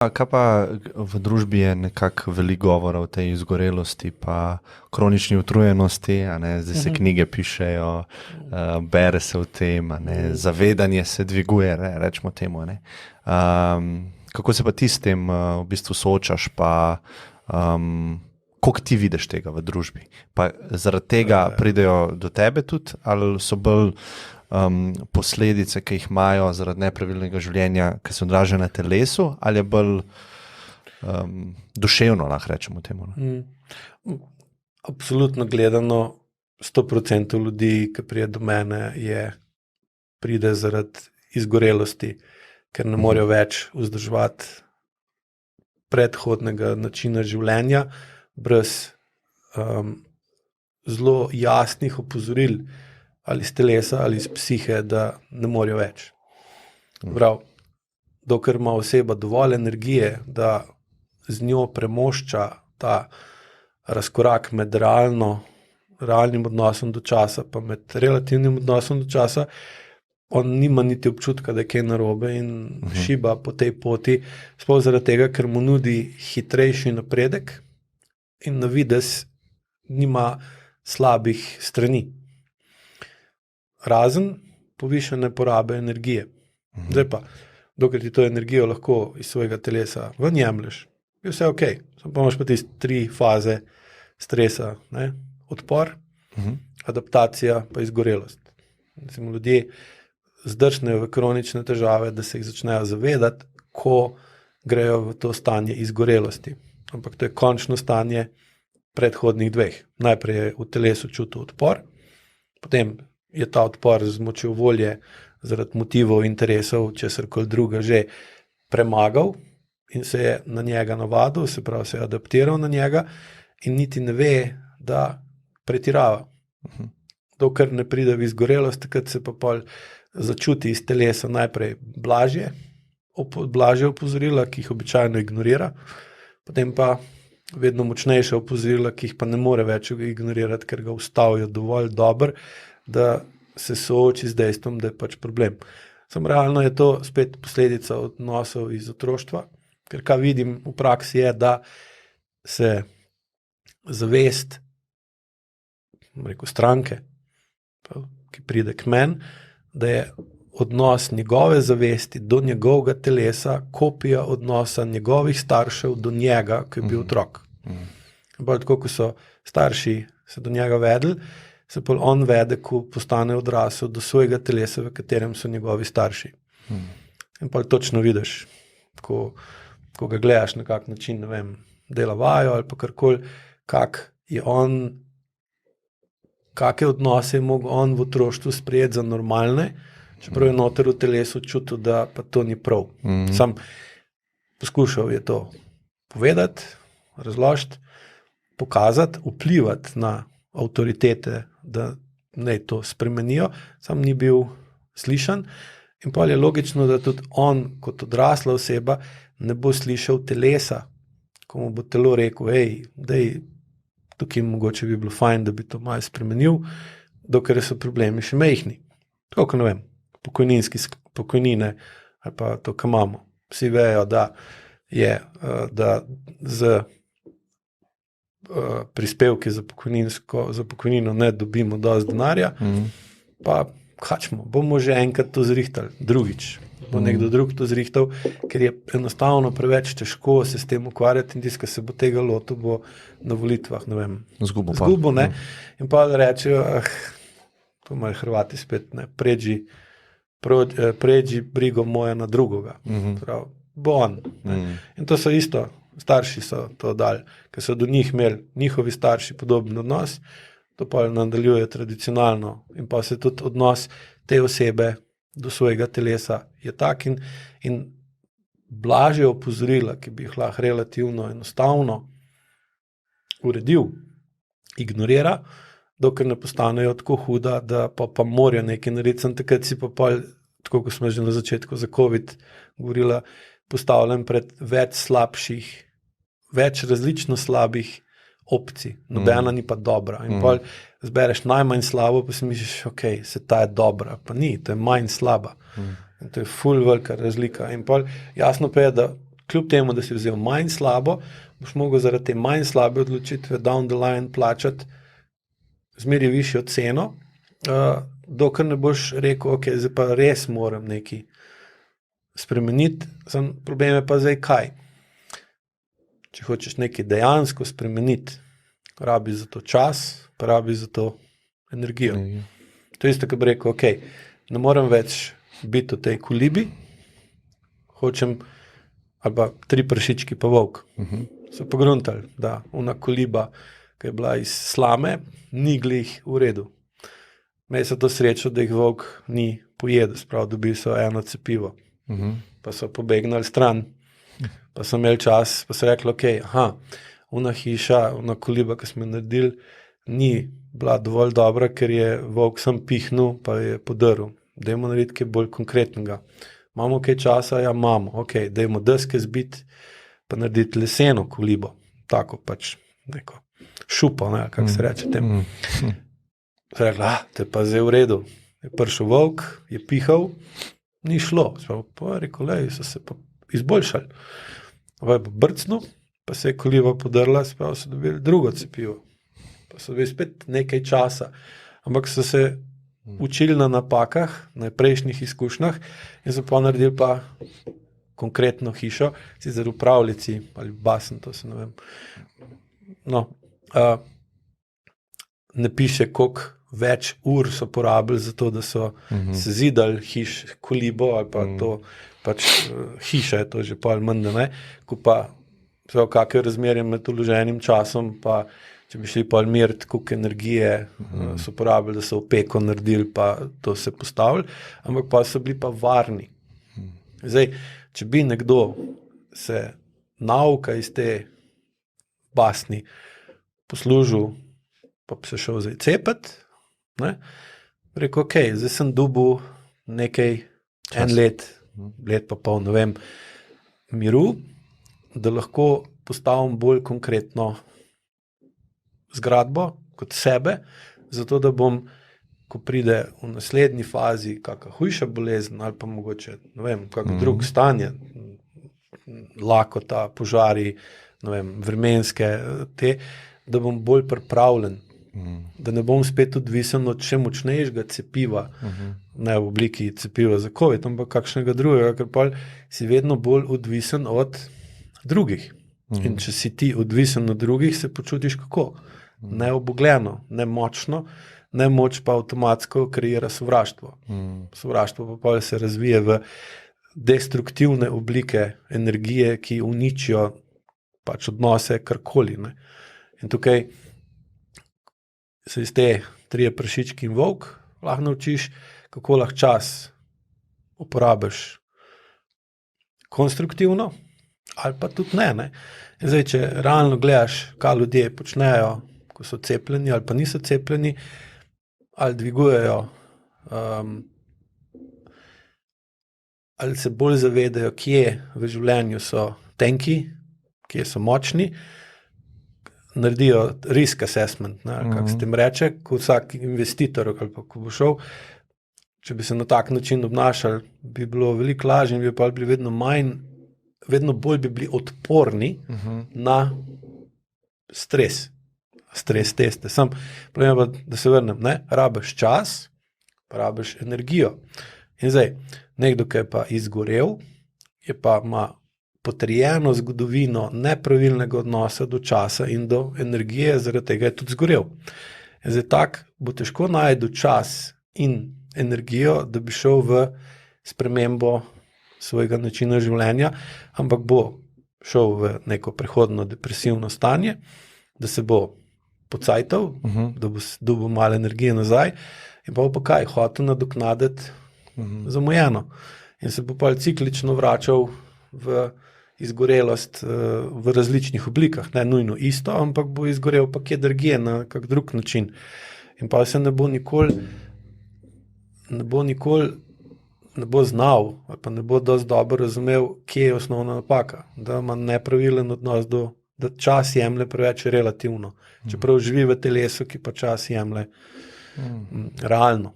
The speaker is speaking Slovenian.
Kaj pa v družbi je nekako veliko govora o tej izgorelosti pa kronični utrujenosti, a ne, zdaj se knjige pišejo, bere se o tem, a ne, zavedanje se dviguje, rečemo temu, a ne. Kako se pa ti s tem v bistvu soočaš, pa koliko ti vidiš tega v družbi? Pa zaradi tega pridejo do tebe tudi, ali so bolj posledice, ki jih imajo zaradi nepravilnega življenja, ki se odražajo na telesu, ali je bolj duševno, lahko rečemo temu? Absolutno gledano, 100% ljudi, ki pride do mene, pride zaradi izgorelosti, ker ne morejo več vzdrževati predhodnega načina življenja, brez zelo jasnih opozoril, ali iz telesa, ali iz psihe, da ne morejo več. Prav, dokler ima oseba dovolj energije, da z njo premošča ta razkorak med realnim odnosom do časa, pa med relativnim odnosom do časa, on nima niti občutka, da je kaj narobe in šiba po tej poti, sploh zaradi tega, ker mu nudi hitrejši napredek in na videz nima slabih strani. Razen povišane porabe energije. Zdaj pa, dokler ti to energijo lahko iz svojega telesa ven jemlješ, je vse okej. Pa imaš pa tiste 3 faze stresa, ne? Odpor, adaptacija pa izgorelost. Mislim, ljudje zdrsnejo v kronične težave, da se jih začnejo zavedati, ko grejo v to stanje izgorelosti. Ampak to je končno stanje predhodnih 2. Najprej je v telesu čutil odpor, potem je ta odpor z močjo volje zaradi motivov, interesov, česarkoli druga že premagal in se je na njega navadil, se pravi, se je adaptiral na njega in niti ne ve, da pretirava. Dokler ne pride v izgorelost, takrat se pa pol začuti iz telesa najprej blažje opozorila, ki jih običajno ignorira, potem pa vedno močnejša opozorila, ki jih pa ne more več ignorirati, ker ga ustavijo dovolj dobro, da se sooči z dejstvom, da je pač problem. Samo realno je to spet posledica odnosov iz otroštva, ker kaj vidim v praksi je, da se zavest, stranke, ki pride k meni, da je odnos njegove zavesti do njegovega telesa kopija odnosa njegovih staršev do njega, ko je bil otrok. Bolj tako, ko so starši se do njega vedeli, se pol on vede, ko postane odrasel do svojega telesa, v katerem so njegovi starši. In pol točno vidiš, ko ga gledaš na kak način, ne vem, dela vajo ali pa karkoli, kake odnose je mogel on v otroštvu sprejeti za normalne, čeprav je noter v telesu čutil, da pa to ni prav. Sam poskušal je to povedati, razložiti, pokazati, vplivati na avtoritete, da naj to spremenijo, sam ni bil slišan in pol je logično, da tudi on kot odrasla oseba ne bo slišal telesa, ko mu bo telo rekel, tukaj mogoče bi bilo fajn, da bi to malo spremenil, dokler so problemi še majhni. Tako, ko ne vem, pokojnine ali pa to, kar imamo. Vsi vejo, da z prispevki za pokojnino ne dobimo dosti denarja, pa bomo že enkrat to zrihtali, drugič. Bo nekdo drug to zrihtal, ker je enostavno preveč težko se s tem ukvarjati in tisti, ki se bo tega lotil, bo na volitvah, ne vem, zgubo, ne. In pa da rečejo, to imajo Hrvati spet, ne, pređi brigo moja na drugoga. Prav, bo on. In to so isto, starši so to dali, ker so do njih imeli njihovi starši podoben odnos, to pa nadaljuje tradicionalno in pa se tudi odnos te osebe do svojega telesa je tak in blažje opozorila, ki bi jih lahko relativno enostavno uredil, ignorira, dokler ne postanejo tako huda, da pa morajo nekaj narediti. Sem takrat si pa pol, tako kot smo že na začetku za COVID govorila, postavljen pred več različno slabih opcij, nobena ni pa dobra. In pol zbereš najmanj slabo, pa si misliš, se ta je dobra, pa ni, to je manj slaba. In to je ful velika razlika. In pol jasno pa je, da kljub temu, da si vzel manj slabo, boš mogel zaradi te manj slabe odločitve down the line plačati zmeri višjo ceno, dokler ne boš rekel, ok, zdaj pa res moram nekaj spremeniti, problem je pa zdaj kaj. Če hočeš nekaj dejansko spremeniti, rabi za to čas, pa rabi za to energijo. To je isto, ko bi rekel, ok, ne morem več biti v tej kolibi, hočem, ali pa 3 prašički pa volk. So pogruntali, da ona koliba, ki je bila iz slame, ni glih v redu. Imeli so to srečo, da jih volk ni pojedel, sprav dobili so eno cepivo. Pa so pobegnali stran, pa so imeli čas, pa so rekli, ok, ona hiša, ona koliba, ki smo naredili, ni bila dovolj dobra, ker je volk sam pihnil, pa je podrl. Dajmo narediti kaj bolj konkretnega. Imamo kaj časa? Ja, imamo. Ok, dajmo deske zbiti, pa narediti leseno kolibo. Tako pač neko šupo, ne, kako se reče tem. So rekli, to je pa zdaj v redu. Je prišel volk, je pihal, ni šlo. Pa je rekel, so se pa izboljšali. Pa je brcnil, pa se je koliba podrla, pa so dobili drugo cepivo. Pa so dobili spet nekaj časa. Ampak so se učili na napakah, na prejšnjih izkušnjah in so pa naredili pa konkretno hišo, sicer v pravljici ali basen, to se ne vem. No, ne piše, koliko več ur so porabili za to, da so se zidali kolibo ali pa to, pač hiša je to že pol manj, ne, ko pa kakšne razmerje med vloženim časom, pa če bi šli pol meriti, koliko energije so porabili, da so v peko naredili, pa to se postavili, ampak pa so bili pa varni. Zdaj, če bi nekdo se nauka iz te basni poslužil, pa bi se šel zdaj cepet, ne, rekel, ok, zdaj sem dobil nekaj, en let pa pol, ne vem, miru, da lahko postavim bolj konkretno zgradbo kot sebe, zato da bom, ko pride v naslednji fazi kakšna hujša bolezen ali pa mogoče, ne vem, kakšno drugo stanje, lakota, požari, ne vem, vremenske te, da bom bolj pripravljen, da ne bom spet odvisen od še močnejšega cepiva, ne v obliki cepiva za COVID, ampak kakšnega drugega, ker pa si vedno bolj odvisen od drugih. In če si ti odvisen od drugih, se počutiš kako? Neobogljeno, nemočno, nemoč pa avtomatsko kreira sovraštvo. Sovraštvo pa se razvije v destruktivne oblike energije, ki uničijo pač odnose karkoli. Ne. In tukaj se iz te 3 prašički in volk lahko naučiš, kako lahko čas uporabiš konstruktivno ali pa tudi ne. In zdaj, če realno gledaš, kaj ljudje počnejo, ko so cepljeni ali pa niso cepljeni, ali dvigujejo, ali se bolj zavedajo, kje v življenju so tenki, kje so močni, naredijo risk assessment, kako se tem reče, ko vsak investitor, ali pa ko bo šel, če bi se na tak način obnašali, bi bilo veliko lažje in bi pa bili vedno bolj bi bili odporni na stres teste. Sam problem pa, da se vrnem, rabiš čas, pa rabiš energijo. In zdaj, nekdo, ki je pa izgorel, ima potrjeno zgodovino nepravilnega odnosa do časa in do energije, zaradi tega je tudi zgorel. In zdaj tak bo težko najti čas in energijo, da bi šel v spremembo svojega načina življenja, ampak bo šel v neko prehodno depresivno stanje, da se bo pocajtal, da bo dobil malo energije nazaj in pa kaj, hotel nadoknaditi zamujeno. In se bo pa ciklično vračal v izgorelost v različnih oblikah, ne nujno isto, ampak bo izgorel pa kje drugje na kak drug način. In pa se ne bo znal, ali pa ne bo dosti dobro razumel, kje je osnovna napaka, da ima nepravilen odnos da čas jemlje preveč relativno. Čeprav živi v telesu, ki pa čas jemlje realno.